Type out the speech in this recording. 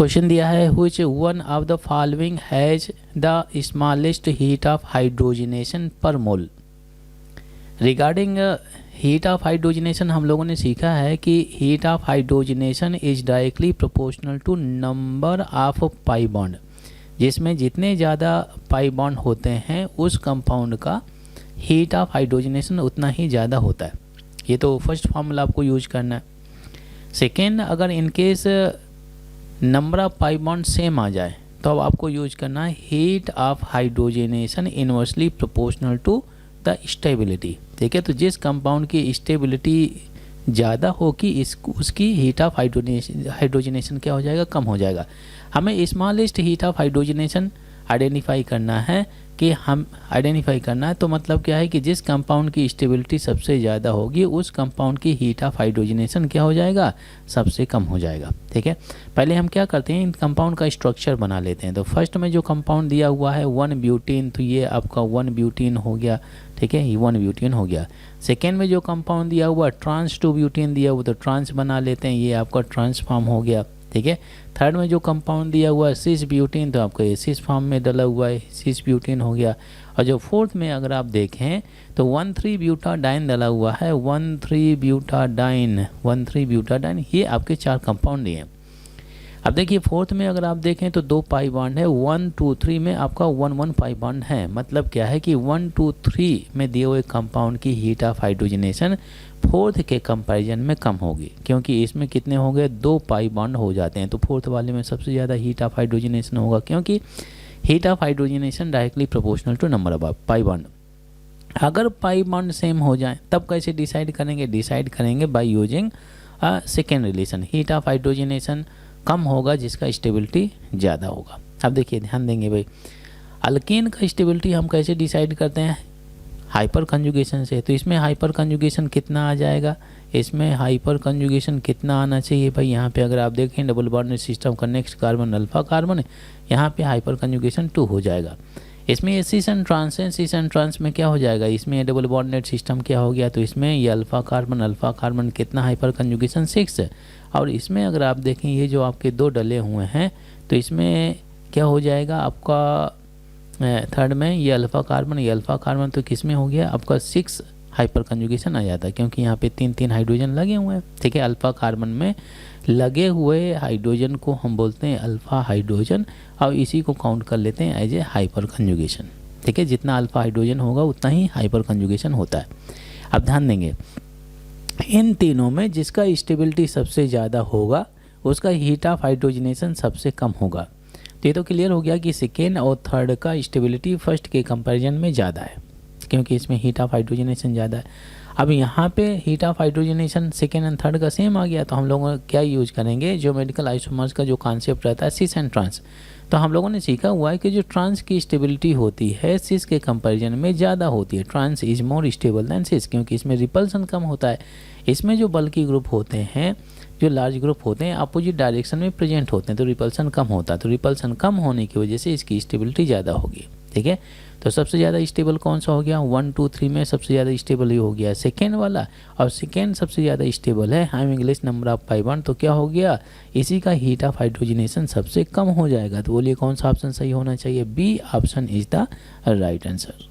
Question दिया है which one of the following has the smallest heat of hydrogenation per mole. Regarding heat of hydrogenation हम लोगों ने सीखा है कि heat of hydrogenation is directly proportional to number of pi bond, जिसमें जितने ज़्यादा पाई बॉन्ड होते हैं उस कंपाउंड का हीट ऑफ हाइड्रोजनेशन उतना ही ज़्यादा होता है। ये तो फर्स्ट फॉर्मूला आपको यूज करना है। सेकेंड, अगर in case number of pi bond same आ जाए तो अब आपको यूज करना है heat of hydrogenation inversely proportional to the stability. ठीक है, तो जिस कंपाउंड की स्टेबिलिटी ज़्यादा होगी उसकी हीट ऑफ हाइड्रोजनेशन क्या हो जाएगा, कम हो जाएगा। हमें smallest heat of hydrogenation identify करना है तो मतलब क्या है कि जिस कंपाउंड की स्टेबिलिटी सबसे ज़्यादा होगी उस कंपाउंड की हीट ऑफ हाइड्रोजनेशन क्या हो जाएगा, सबसे कम हो जाएगा। ठीक है, पहले हम क्या करते हैं, इन कंपाउंड का स्ट्रक्चर बना लेते हैं। तो फर्स्ट में जो कंपाउंड दिया हुआ है 1 ब्यूटीन, तो ये आपका 1 ब्यूटीन हो गया। ठीक है, ये 1 ब्यूटीन हो गया। सेकेंड में जो कंपाउंड दिया हुआ ट्रांस 2 ब्यूटीन दिया हुआ, तो ट्रांस बना लेते हैं, ये आपका ट्रांस फॉर्म हो गया। ठीक है, थर्ड में जो कंपाउंड दिया हुआ है 6 ब्यूटीन, तो आपका ये 6 फॉर्म में डला हुआ है, 6 ब्यूटीन हो गया। और जो फोर्थ में अगर आप देखें तो 1,3 ब्यूटाडाइन डला हुआ है, 1,3 ब्यूटाडाइन, ये आपके 4 कंपाउंड दिए हैं। अब देखिए फोर्थ में अगर आप देखें तो 2 पाई बॉन्ड है, 1, 2, 3 में आपका 1 पाई बॉन्ड है। मतलब क्या है कि 1, 2, 3 में दिए हुए कंपाउंड की हीट ऑफ हाइड्रोजनेशन फोर्थ के कंपैरिजन में कम होगी, क्योंकि इसमें कितने हो गए, 2 पाई बॉन्ड हो जाते हैं। तो फोर्थ वाले में सबसे ज़्यादा हीट ऑफ हाइड्रोजनेशन होगा, क्योंकि heat of hydrogenation directly proportional to number of pi bond. अगर पाई बॉन्ड सेम हो जाए तब कैसे डिसाइड करेंगे by using second relation. Heat of hydrogenation कम होगा जिसका स्टेबिलिटी ज़्यादा होगा। अब देखिए ध्यान देंगे भाई, अल्केन का स्टेबिलिटी हम कैसे डिसाइड करते हैं, हाइपर कंजुगेशन से। तो इसमें हाइपर कंजुगेशन कितना आ जाएगा, इसमें हाइपर कंजुगेशन कितना आना चाहिए भाई, यहाँ पे अगर आप देखें डबल बॉन्ड सिस्टम का नेक्स्ट कार्बन अल्फा कार्बन, यहाँ पे हाइपर कंजुगेशन 2 हो जाएगा। इसमें सिस एंड ट्रांस में क्या हो जाएगा, इसमें डबल बॉन्डेड सिस्टम क्या हो गया, तो इसमें ये अल्फा कार्बन कितना हाइपर कंजुगेशन 6 है। और इसमें अगर आप देखें ये जो आपके 2 डले हुए हैं तो इसमें क्या हो जाएगा आपका थर्ड में ये अल्फा कार्बन तो किस में हो गया आपका 6 हाइपर कंजुगेशन आ जाता है, क्योंकि यहाँ पे 3 हाइड्रोजन लगे हुए हैं। ठीक है, अल्फा कार्बन में लगे हुए हाइड्रोजन को हम बोलते हैं अल्फा हाइड्रोजन, और इसी को काउंट कर लेते हैं एज ए हाइपर कंजुगेशन। ठीक है, जितना अल्फा हाइड्रोजन होगा उतना ही हाइपर कंजुगेशन होता है। अब ध्यान देंगे, इन तीनों में जिसका स्टेबिलिटी सबसे ज़्यादा होगा उसका हीट ऑफ हाइड्रोजनेशन सबसे कम होगा। तो ये तो क्लियर हो गया कि सेकेंड और थर्ड का स्टेबिलिटी फर्स्ट के कंपैरिजन में ज़्यादा है, क्योंकि इसमें हीट ऑफ हाइड्रोजनेशन ज़्यादा है। अब यहाँ पे heat of hydrogenation second and third का सेम आ गया, तो हम लोग क्या यूज करेंगे, जो मेडिकल आइसोमर्स का जो कॉन्सेप्ट रहता है सिस एंड ट्रांस। तो हम लोगों ने सीखा हुआ है कि जो ट्रांस की स्टेबिलिटी होती है सिस के कंपैरिजन में ज़्यादा होती है। Trans is more stable than cis, क्योंकि इसमें रिपल्सन कम होता है। इसमें जो बल्की ग्रुप होते हैं, जो लार्ज ग्रुप होते हैं, अपोजिट डायरेक्शन में प्रेजेंट होते हैं, तो रिपल्सन कम होता है। तो रिपल्सन कम होने की वजह से इसकी स्टेबिलिटी ज़्यादा होगी। ठीक है, तो सबसे ज़्यादा स्टेबल कौन सा हो गया, 1, 2, 3 में सबसे ज़्यादा स्टेबल ही हो गया सेकेंड वाला, और सेकेंड सबसे ज़्यादा स्टेबल है having less number of pi bond, तो क्या हो गया, इसी का हीट ऑफ हाइड्रोजनेशन सबसे कम हो जाएगा। तो बोलिए कौन सा ऑप्शन सही होना चाहिए, B option is the right answer.